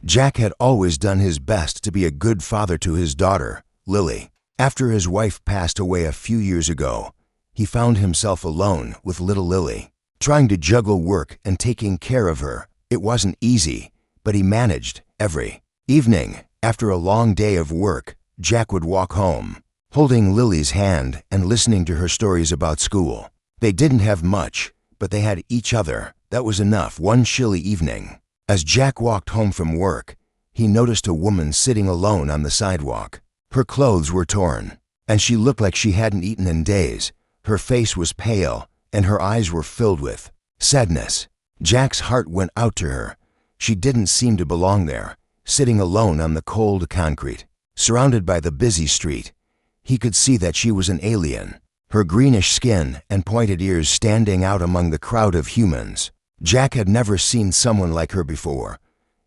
Jack had always done his best to be a good father to his daughter, Lily. After his wife passed away a few years ago, he found himself alone with little Lily. Trying to juggle work and taking care of her, it wasn't easy, but he managed. Every evening, after a long day of work, Jack would walk home, holding Lily's hand and listening to her stories about school. They didn't have much, but they had each other. That was enough. One chilly evening, as Jack walked home from work, he noticed a woman sitting alone on the sidewalk. Her clothes were torn, and she looked like she hadn't eaten in days. Her face was pale, and her eyes were filled with sadness. Jack's heart went out to her. She didn't seem to belong there, sitting alone on the cold concrete, surrounded by the busy street. He could see that she was an alien, her greenish skin and pointed ears standing out among the crowd of humans. Jack had never seen someone like her before.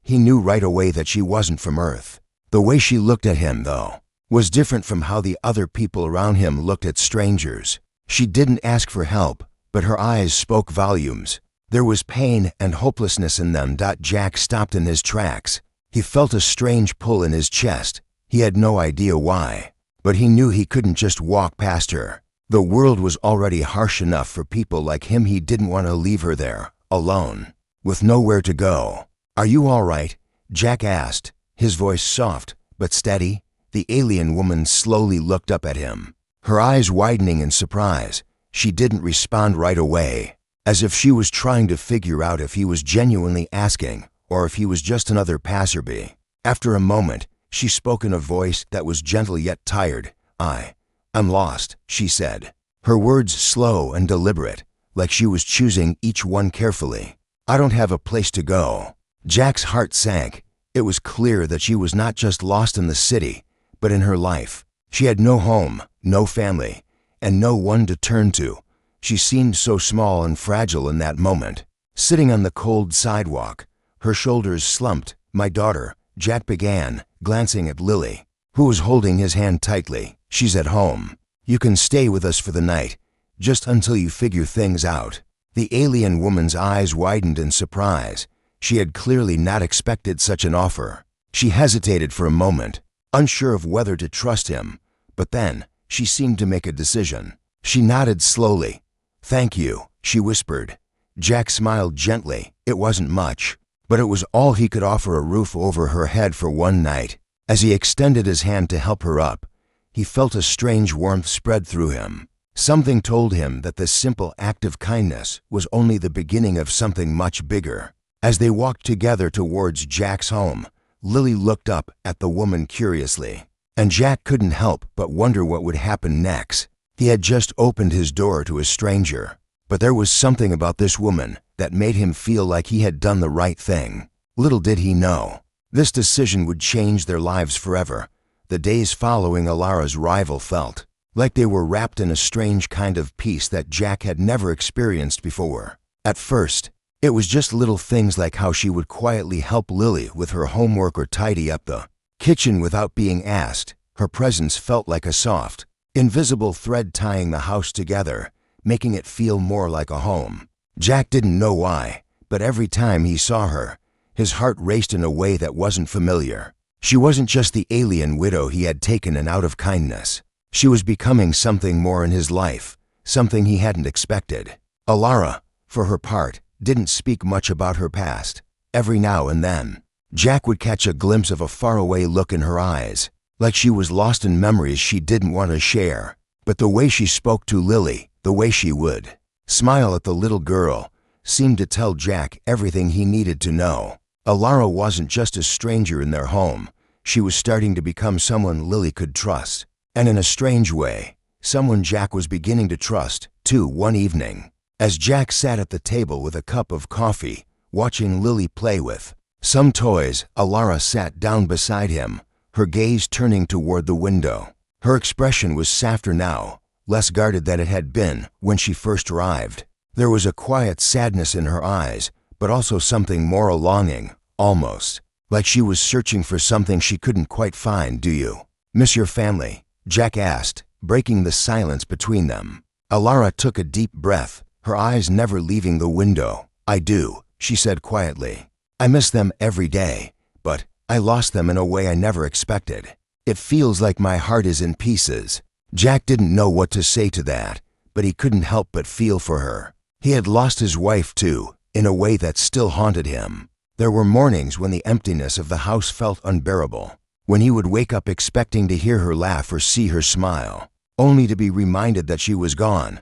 He knew right away that she wasn't from Earth. The way she looked at him, though, was different from how the other people around him looked at strangers. She didn't ask for help, but her eyes spoke volumes. There was pain and hopelessness in them. Jack stopped in his tracks. He felt a strange pull in his chest. He had no idea why, but he knew he couldn't just walk past her. The world was already harsh enough for people like him. He didn't want to leave her there, alone, with nowhere to go. "Are you all right?" Jack asked, his voice soft but steady. The alien woman slowly looked up at him, her eyes widening in surprise. She didn't respond right away, as if she was trying to figure out if he was genuinely asking or if he was just another passerby. After a moment, she spoke in a voice that was gentle yet tired. I'm lost," she said, her words slow and deliberate, like she was choosing each one carefully. "I don't have a place to go." Jack's heart sank. It was clear that she was not just lost in the city, but in her life. She had no home, no family, and no one to turn to. She seemed so small and fragile in that moment, sitting on the cold sidewalk, her shoulders slumped. "My daughter," Jack began, glancing at Lily, who was holding his hand tightly. "She's at home. You can stay with us for the night, just until you figure things out." The alien woman's eyes widened in surprise. She had clearly not expected such an offer. She hesitated for a moment, unsure of whether to trust him, but then she seemed to make a decision. She nodded slowly. "Thank you," she whispered. Jack smiled gently. It wasn't much, but it was all he could offer, a roof over her head for one night. As he extended his hand to help her up, he felt a strange warmth spread through him. Something told him that this simple act of kindness was only the beginning of something much bigger. As they walked together towards Jack's home, Lily looked up at the woman curiously, and Jack couldn't help but wonder what would happen next. He had just opened his door to a stranger, but there was something about this woman that made him feel like he had done the right thing. Little did he know, this decision would change their lives forever. The days following Alara's arrival felt like they were wrapped in a strange kind of peace that Jack had never experienced before. At first, it was just little things like how she would quietly help Lily with her homework or tidy up the kitchen without being asked. Her presence felt like a soft, invisible thread tying the house together, making it feel more like a home. Jack didn't know why, but every time he saw her, his heart raced in a way that wasn't familiar. She wasn't just the alien widow he had taken in out of kindness. She was becoming something more in his life, something he hadn't expected. Alara, for her part, didn't speak much about her past. Every now and then, Jack would catch a glimpse of a faraway look in her eyes, like she was lost in memories she didn't want to share. But the way she spoke to Lily, the way she would smile at the little girl, seemed to tell Jack everything he needed to know. Alara wasn't just a stranger in their home. She was starting to become someone Lily could trust. And in a strange way, someone Jack was beginning to trust, too. One evening, as Jack sat at the table with a cup of coffee, watching Lily play with some toys, Alara sat down beside him, her gaze turning toward the window. Her expression was softer now, less guarded than it had been when she first arrived. There was a quiet sadness in her eyes, but also something more, a longing, almost like she was searching for something she couldn't quite find. "Do you miss your family?" Jack asked, breaking the silence between them. Alara took a deep breath, her eyes never leaving the window. "I do," she said quietly. "I miss them every day, but I lost them in a way I never expected. It feels like my heart is in pieces." Jack didn't know what to say to that, but he couldn't help but feel for her. He had lost his wife too, in a way that still haunted him. There were mornings when the emptiness of the house felt unbearable, when he would wake up expecting to hear her laugh or see her smile, only to be reminded that she was gone.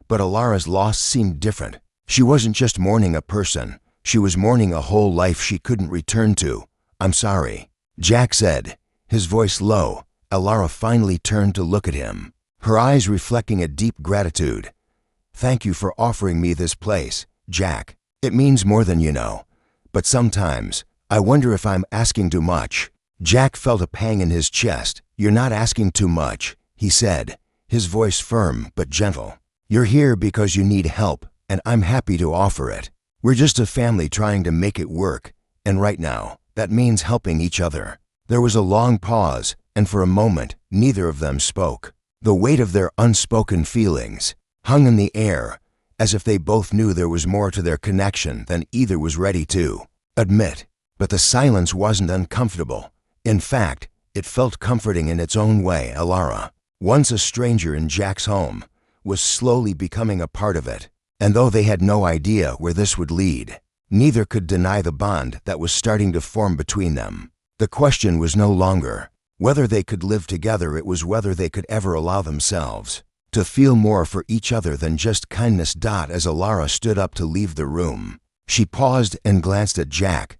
But Alara's loss seemed different. She wasn't just mourning a person, she was mourning a whole life she couldn't return to. "I'm sorry," Jack said, his voice low. Alara finally turned to look at him, her eyes reflecting a deep gratitude. "Thank you for offering me this place, Jack. It means more than you know. But sometimes, I wonder if I'm asking too much." Jack felt a pang in his chest. "You're not asking too much," he said, his voice firm but gentle. "You're here because you need help, and I'm happy to offer it. We're just a family trying to make it work, and right now, that means helping each other." There was a long pause, and for a moment, neither of them spoke. The weight of their unspoken feelings hung in the air, as if they both knew there was more to their connection than either was ready to admit. But the silence wasn't uncomfortable. In fact, it felt comforting in its own way. Alara, once a stranger in Jack's home, was slowly becoming a part of it. And though they had no idea where this would lead, neither could deny the bond that was starting to form between them. The question was no longer whether they could live together, it was whether they could ever allow themselves to feel more for each other than just kindness. As Alara stood up to leave the room, she paused and glanced at Jack.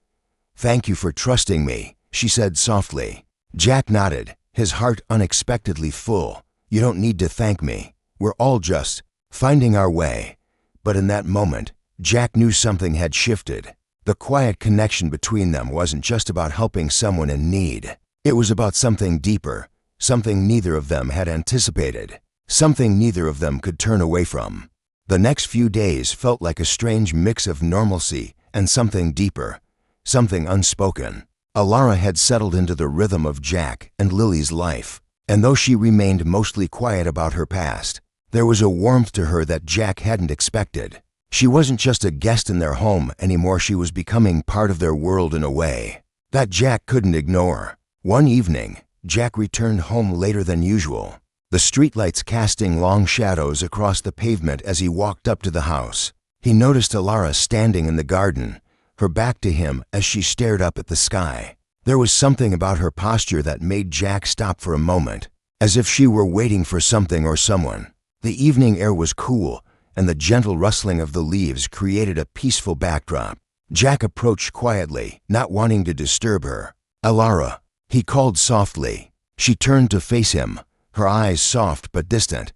"Thank you for trusting me," she said softly. Jack nodded, his heart unexpectedly full. "You don't need to thank me. We're all just finding our way." But in that moment, Jack knew something had shifted. The quiet connection between them wasn't just about helping someone in need. It was about something deeper, something neither of them had anticipated, something neither of them could turn away from. The next few days felt like a strange mix of normalcy and something deeper, something unspoken. Alara had settled into the rhythm of Jack and Lily's life, and though she remained mostly quiet about her past, there was a warmth to her that Jack hadn't expected. She wasn't just a guest in their home anymore, she was becoming part of their world in a way that Jack couldn't ignore. One evening, Jack returned home later than usual, the streetlights casting long shadows across the pavement as he walked up to the house. He noticed Alara standing in the garden, her back to him as she stared up at the sky. There was something about her posture that made Jack stop for a moment, as if she were waiting for something or someone. The evening air was cool, and the gentle rustling of the leaves created a peaceful backdrop. Jack approached quietly, not wanting to disturb her. "Alara," he called softly. She turned to face him, her eyes soft but distant,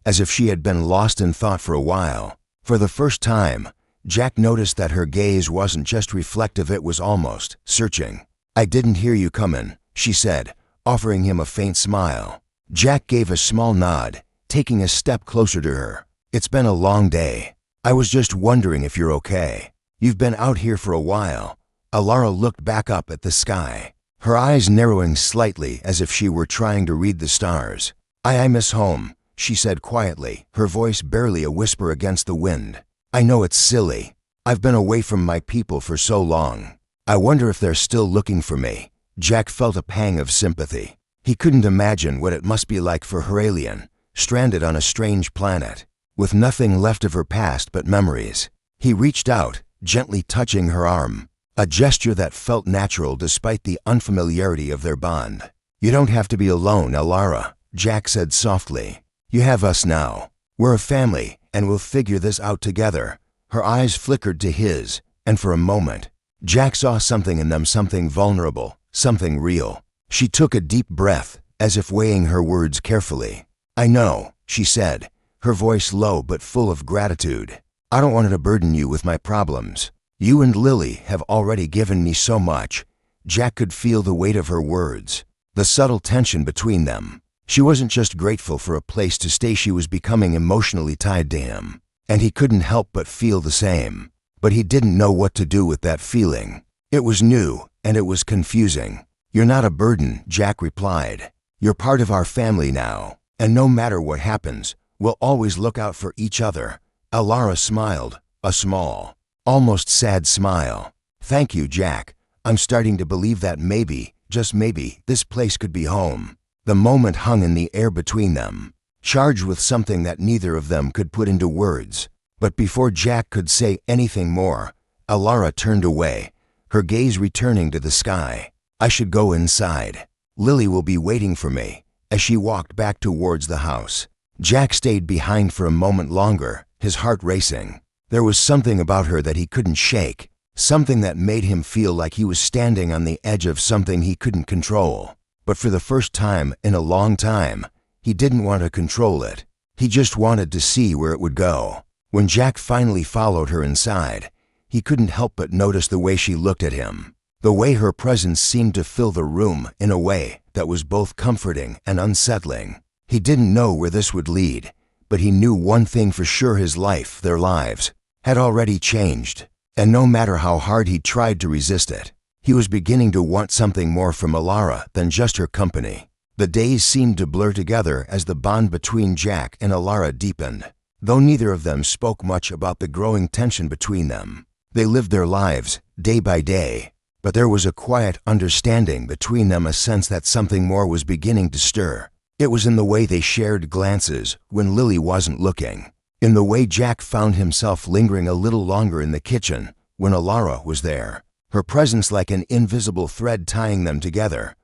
as if she had been lost in thought for a while. For the first time, Jack noticed that her gaze wasn't just reflective, it was almost searching. "I didn't hear you comin'," she said, offering him a faint smile. Jack gave a small nod, taking a step closer to her. "It's been a long day. I was just wondering if you're okay. You've been out here for a while." Alara looked back up at the sky, her eyes narrowing slightly as if she were trying to read the stars. I miss home," she said quietly, her voice barely a whisper against the wind. "I know it's silly. I've been away from my people for so long. I wonder if they're still looking for me." Jack felt a pang of sympathy. He couldn't imagine what it must be like for her alien, stranded on a strange planet, with nothing left of her past but memories. He reached out, gently touching her arm, a gesture that felt natural despite the unfamiliarity of their bond. "You don't have to be alone, Alara," Jack said softly. "You have us now. We're a family, and we'll figure this out together." Her eyes flickered to his, and for a moment, Jack saw something in them, something vulnerable, something real. She took a deep breath, as if weighing her words carefully. "I know," she said, her voice low but full of gratitude. "I don't want to burden you with my problems. You and Lily have already given me so much." Jack could feel the weight of her words, the subtle tension between them. She wasn't just grateful for a place to stay, she was becoming emotionally tied to him, and he couldn't help but feel the same. But he didn't know what to do with that feeling. It was new, and it was confusing. "You're not a burden," Jack replied. "You're part of our family now, and no matter what happens, we'll always look out for each other." Alara smiled, a small, almost sad smile. "Thank you, Jack. I'm starting to believe that maybe, just maybe, this place could be home." The moment hung in the air between them, charged with something that neither of them could put into words. But before Jack could say anything more, Alara turned away, her gaze returning to the sky. "I should go inside. Lily will be waiting for me." As she walked back towards the house, Jack stayed behind for a moment longer, his heart racing. There was something about her that he couldn't shake, something that made him feel like he was standing on the edge of something he couldn't control. But for the first time in a long time, he didn't want to control it. He just wanted to see where it would go. When Jack finally followed her inside, he couldn't help but notice the way she looked at him. The way her presence seemed to fill the room in a way that was both comforting and unsettling. He didn't know where this would lead, but he knew one thing for sure: his life, their lives, had already changed. And no matter how hard he tried to resist it, he was beginning to want something more from Alara than just her company. The days seemed to blur together as the bond between Jack and Alara deepened. Though neither of them spoke much about the growing tension between them, they lived their lives day by day. But there was a quiet understanding between them, a sense that something more was beginning to stir. It was in the way they shared glances when Lily wasn't looking, in the way Jack found himself lingering a little longer in the kitchen when Alara was there, her presence like an invisible thread tying them together.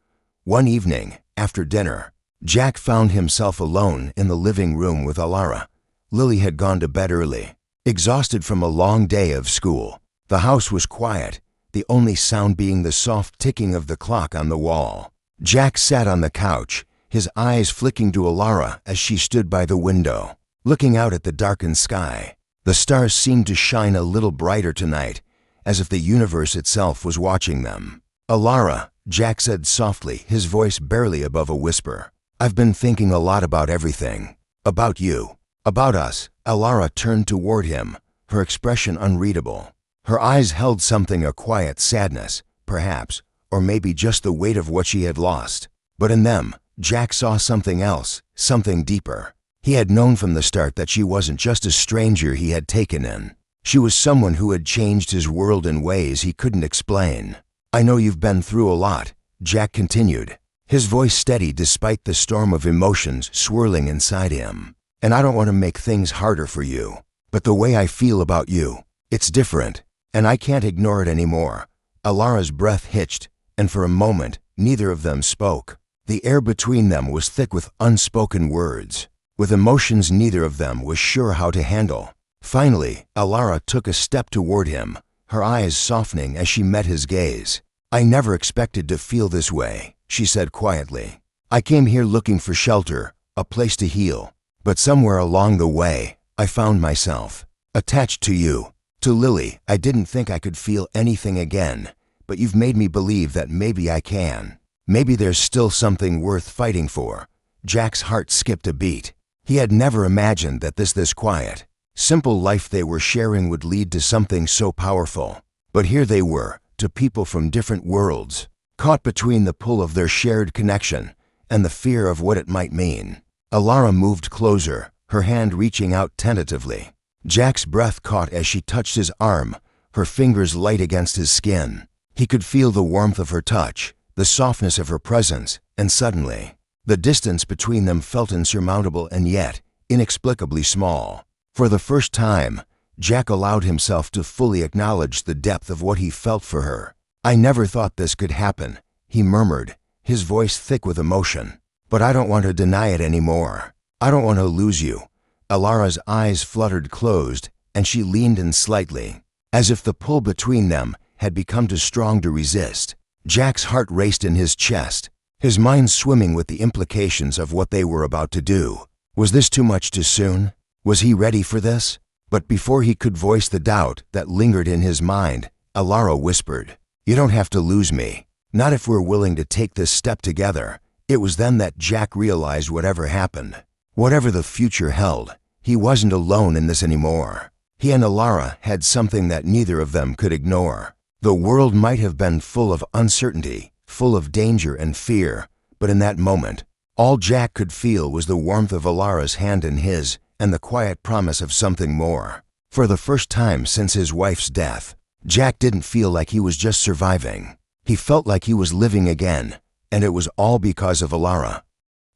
One evening, after dinner, Jack found himself alone in the living room with Alara. Lily had gone to bed early, exhausted from a long day of school. The house was quiet, the only sound being the soft ticking of the clock on the wall. Jack sat on the couch, his eyes flicking to Alara as she stood by the window, looking out at the darkened sky. The stars seemed to shine a little brighter tonight, as if the universe itself was watching them. "Alara," Jack said softly, his voice barely above a whisper. "I've been thinking a lot about everything. About you. About us." Alara turned toward him, her expression unreadable. Her eyes held something, a quiet sadness, perhaps, or maybe just the weight of what she had lost. But in them, Jack saw something else, something deeper. He had known from the start that she wasn't just a stranger he had taken in. She was someone who had changed his world in ways he couldn't explain. "I know you've been through a lot," Jack continued, his voice steady despite the storm of emotions swirling inside him. "And I don't want to make things harder for you. But the way I feel about you, it's different. And I can't ignore it anymore." Alara's breath hitched, and for a moment, neither of them spoke. The air between them was thick with unspoken words, with emotions neither of them was sure how to handle. Finally, Alara took a step toward him, her eyes softening as she met his gaze. "I never expected to feel this way," she said quietly. "I came here looking for shelter, a place to heal. But somewhere along the way, I found myself attached to you. To Lily. I didn't think I could feel anything again, but you've made me believe that maybe I can. Maybe there's still something worth fighting for." Jack's heart skipped a beat. He had never imagined that this quiet, simple life they were sharing would lead to something so powerful. But here they were, two people from different worlds, caught between the pull of their shared connection and the fear of what it might mean. Alara moved closer, her hand reaching out tentatively. Jack's breath caught as she touched his arm, her fingers light against his skin. He could feel the warmth of her touch, the softness of her presence, and suddenly, the distance between them felt insurmountable and yet inexplicably small. For the first time, Jack allowed himself to fully acknowledge the depth of what he felt for her. "I never thought this could happen," he murmured, his voice thick with emotion. "But I don't want to deny it anymore. I don't want to lose you." Alara's eyes fluttered closed, and she leaned in slightly, as if the pull between them had become too strong to resist. Jack's heart raced in his chest, his mind swimming with the implications of what they were about to do. Was this too much too soon? Was he ready for this? But before he could voice the doubt that lingered in his mind, Alara whispered, "You don't have to lose me. Not if we're willing to take this step together." It was then that Jack realized whatever happened, whatever the future held, he wasn't alone in this anymore. He and Alara had something that neither of them could ignore. The world might have been full of uncertainty, full of danger and fear, but in that moment, all Jack could feel was the warmth of Alara's hand in his and the quiet promise of something more. For the first time since his wife's death, Jack didn't feel like he was just surviving. He felt like he was living again, and it was all because of Alara.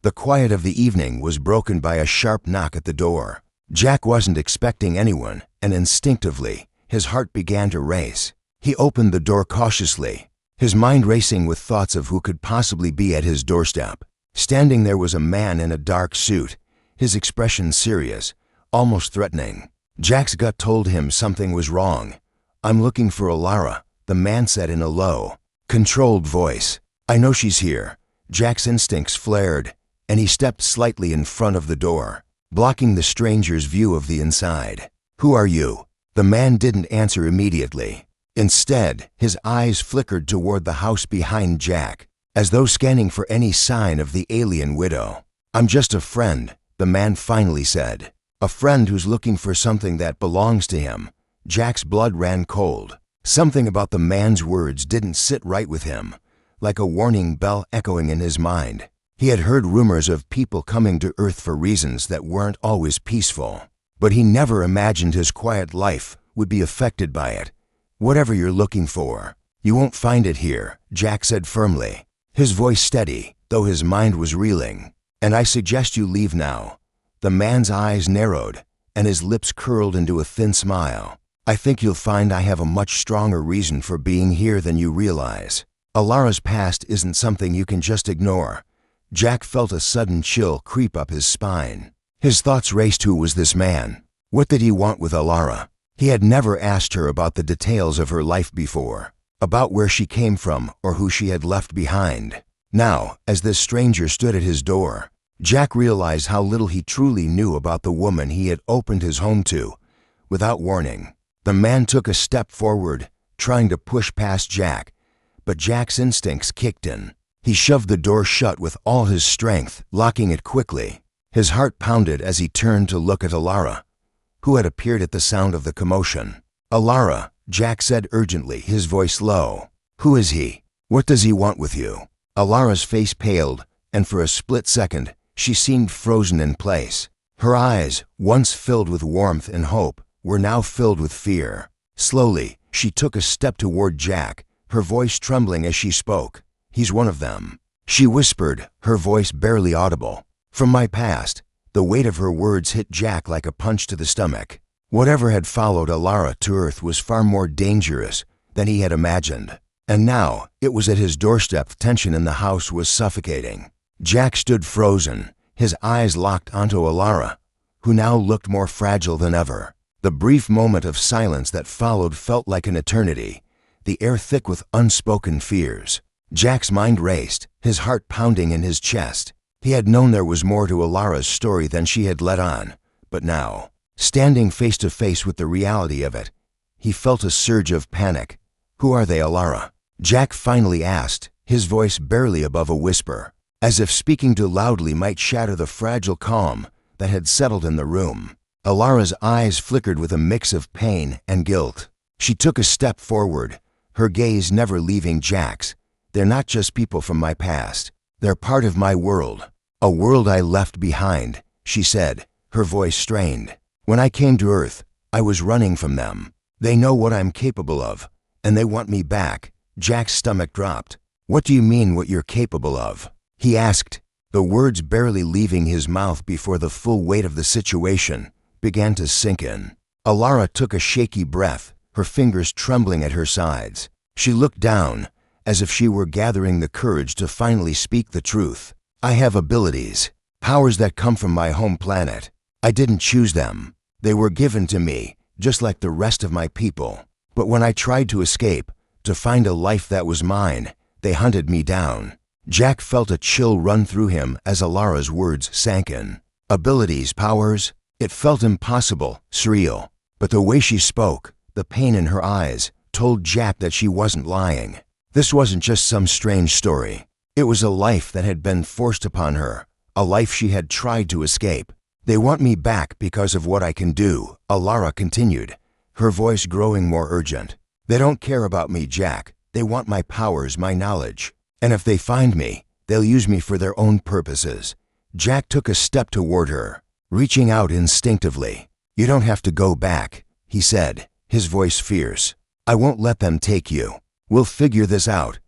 The quiet of the evening was broken by a sharp knock at the door. Jack wasn't expecting anyone, and instinctively, his heart began to race. He opened the door cautiously, his mind racing with thoughts of who could possibly be at his doorstep. Standing there was a man in a dark suit, his expression serious, almost threatening. Jack's gut told him something was wrong. "I'm looking for Alara," the man said in a low, controlled voice. "I know she's here." Jack's instincts flared, and he stepped slightly in front of the door, blocking the stranger's view of the inside. "Who are you?" The man didn't answer immediately. Instead, his eyes flickered toward the house behind Jack, as though scanning for any sign of the alien widow. "I'm just a friend," the man finally said. "A friend who's looking for something that belongs to him." Jack's blood ran cold. Something about the man's words didn't sit right with him, like a warning bell echoing in his mind. He had heard rumors of people coming to Earth for reasons that weren't always peaceful, but he never imagined his quiet life would be affected by it. "Whatever you're looking for, you won't find it here," Jack said firmly, his voice steady, though his mind was reeling. "And I suggest you leave now." The man's eyes narrowed, and his lips curled into a thin smile. "I think you'll find I have a much stronger reason for being here than you realize. Alara's past isn't something you can just ignore." Jack felt a sudden chill creep up his spine. His thoughts raced. Who was this man? What did he want with Alara? He had never asked her about the details of her life before, about where she came from or who she had left behind. Now, as this stranger stood at his door, Jack realized how little he truly knew about the woman he had opened his home to. Without warning, the man took a step forward, trying to push past Jack, but Jack's instincts kicked in. He shoved the door shut with all his strength, locking it quickly. His heart pounded as he turned to look at Alara, who had appeared at the sound of the commotion. "Alara," Jack said urgently, his voice low. "Who is he? What does he want with you?" Alara's face paled, and for a split second, she seemed frozen in place. Her eyes, once filled with warmth and hope, were now filled with fear. Slowly, she took a step toward Jack, her voice trembling as she spoke. "He's one of them," she whispered, her voice barely audible. "From my past." The weight of her words hit Jack like a punch to the stomach. Whatever had followed Alara to Earth was far more dangerous than he had imagined. And now, it was at his doorstep. Tension in the house was suffocating. Jack stood frozen, his eyes locked onto Alara, who now looked more fragile than ever. The brief moment of silence that followed felt like an eternity, the air thick with unspoken fears. Jack's mind raced, his heart pounding in his chest. He had known there was more to Alara's story than she had let on, but now, standing face to face with the reality of it, he felt a surge of panic. "Who are they, Alara?" Jack finally asked, his voice barely above a whisper, as if speaking too loudly might shatter the fragile calm that had settled in the room. Alara's eyes flickered with a mix of pain and guilt. She took a step forward, her gaze never leaving Jack's. "They're not just people from my past. They're part of my world, a world I left behind," she said, her voice strained. "When I came to Earth, I was running from them. They know what I'm capable of, and they want me back." Jack's stomach dropped. "What do you mean, what you're capable of?" he asked, the words barely leaving his mouth before the full weight of the situation began to sink in. Alara took a shaky breath, her fingers trembling at her sides. She looked down, as if she were gathering the courage to finally speak the truth. "I have abilities, powers that come from my home planet. I didn't choose them. They were given to me, just like the rest of my people. But when I tried to escape, to find a life that was mine, they hunted me down." Jack felt a chill run through him as Alara's words sank in. Abilities, powers? It felt impossible, surreal. But the way she spoke, the pain in her eyes, told Jack that she wasn't lying. This wasn't just some strange story. It was a life that had been forced upon her, a life she had tried to escape. "They want me back because of what I can do," Alara continued, her voice growing more urgent. "They don't care about me, Jack. They want my powers, my knowledge. And if they find me, they'll use me for their own purposes." Jack took a step toward her, reaching out instinctively. "You don't have to go back," he said, his voice fierce. "I won't let them take you. We'll figure this out.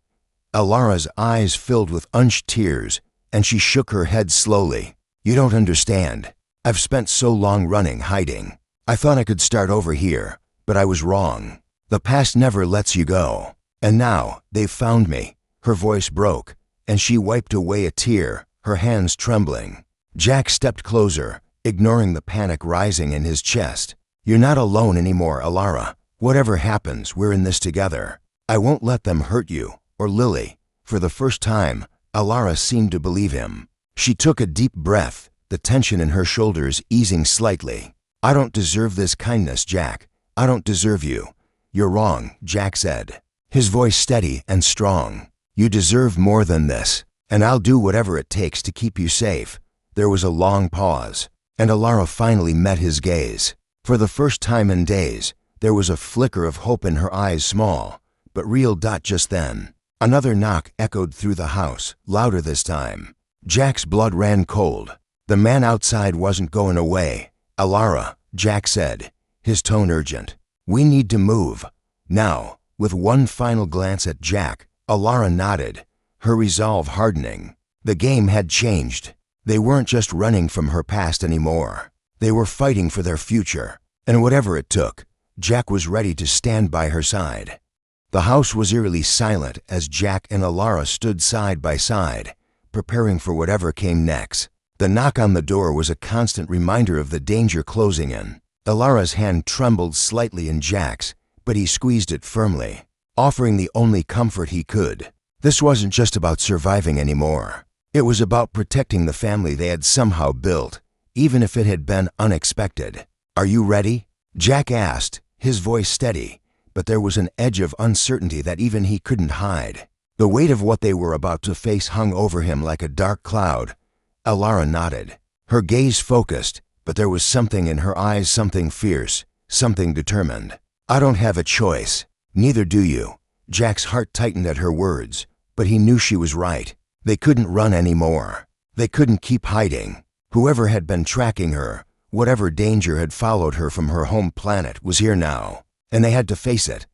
Alara's eyes filled with unshed tears, and she shook her head slowly. You don't understand. I've spent so long running, hiding. I thought I could start over here, but I was wrong. The past never lets you go. And now, they've found me. Her voice broke, and she wiped away a tear, her hands trembling. Jack stepped closer, ignoring the panic rising in his chest. You're not alone anymore, Alara. Whatever happens, we're in this together. I won't let them hurt you, or Lily. For the first time, Alara seemed to believe him. She took a deep breath, the tension in her shoulders easing slightly. I don't deserve this kindness, Jack. I don't deserve you. You're wrong, Jack said, his voice steady and strong. You deserve more than this, and I'll do whatever it takes to keep you safe. There was a long pause, and Alara finally met his gaze. For the first time in days, there was a flicker of hope in her eyes, small, but real. Just then, another knock echoed through the house, louder this time. Jack's blood ran cold. The man outside wasn't going away. Alara, Jack said, his tone urgent. We need to move. Now. With one final glance at Jack, Alara nodded, her resolve hardening. The game had changed. They weren't just running from her past anymore. They were fighting for their future. And whatever it took, Jack was ready to stand by her side. The house was eerily silent as Jack and Alara stood side by side, preparing for whatever came next. The knock on the door was a constant reminder of the danger closing in. Alara's hand trembled slightly in Jack's, but he squeezed it firmly, offering the only comfort he could. This wasn't just about surviving anymore. It was about protecting the family they had somehow built, even if it had been unexpected. Are you ready? Jack asked, his voice steady, but there was an edge of uncertainty that even he couldn't hide. The weight of what they were about to face hung over him like a dark cloud. Alara nodded, her gaze focused, but there was something in her eyes, something fierce, something determined. I don't have a choice. Neither do you. Jack's heart tightened at her words, but he knew she was right. They couldn't run anymore. They couldn't keep hiding. Whoever had been tracking her, whatever danger had followed her from her home planet, was here now, and they had to face it.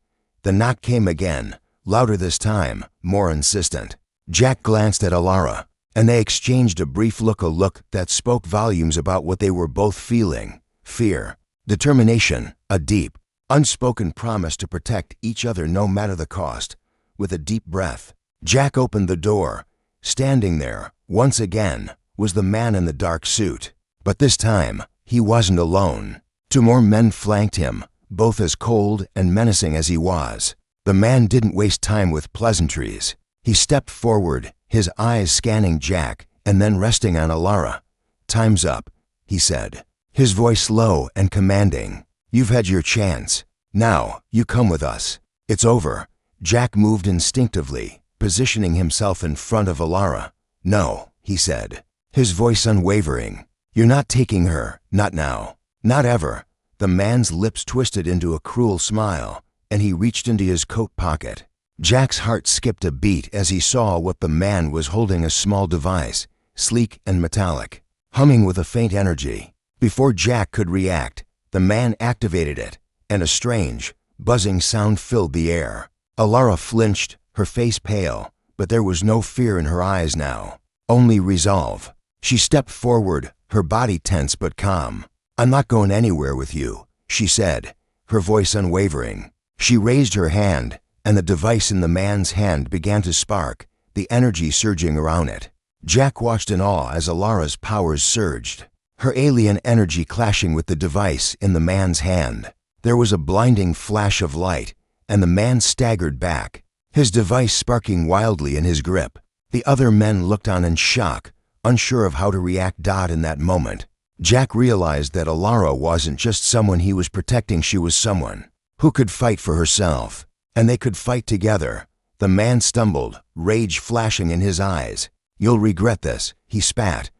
The knock came again, louder this time, more insistent. Jack glanced at Alara, and they exchanged a brief look, a look that spoke volumes about what they were both feeling. Fear, determination, a deep, unspoken promise to protect each other no matter the cost. With a deep breath, Jack opened the door. Standing there, once again, was the man in the dark suit. But this time, he wasn't alone. Two more men flanked him, both as cold and menacing as he was. The man didn't waste time with pleasantries. He stepped forward, his eyes scanning Jack and then resting on Alara. Time's up, he said, his voice low and commanding. You've had your chance. Now, you come with us. It's over. Jack moved instinctively, positioning himself in front of Alara. No, he said, his voice unwavering. You're not taking her, not now, not ever. The man's lips twisted into a cruel smile, and he reached into his coat pocket. Jack's heart skipped a beat as he saw what the man was holding, a small device, sleek and metallic, humming with a faint energy. Before Jack could react, the man activated it, and a strange, buzzing sound filled the air. Alara flinched, her face pale, but there was no fear in her eyes now, only resolve. She stepped forward, her body tense but calm. I'm not going anywhere with you, she said, her voice unwavering. She raised her hand, and the device in the man's hand began to spark, the energy surging around it. Jack watched in awe as Alara's powers surged, her alien energy clashing with the device in the man's hand. There was a blinding flash of light, and the man staggered back, his device sparking wildly in his grip. The other men looked on in shock, unsure of how to react. In that moment, Jack realized that Alara wasn't just someone he was protecting, she was someone who could fight for herself, and they could fight together. The man stumbled, rage flashing in his eyes. You'll regret this, he spat.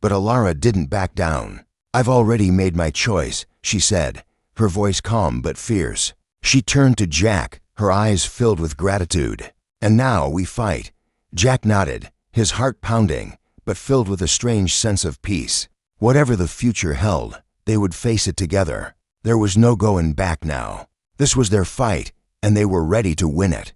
But Alara didn't back down. I've already made my choice, she said, her voice calm but fierce. She turned to Jack, her eyes filled with gratitude. And now we fight. Jack nodded, his heart pounding, but filled with a strange sense of peace. Whatever the future held, they would face it together. There was no going back now. This was their fight, and they were ready to win it.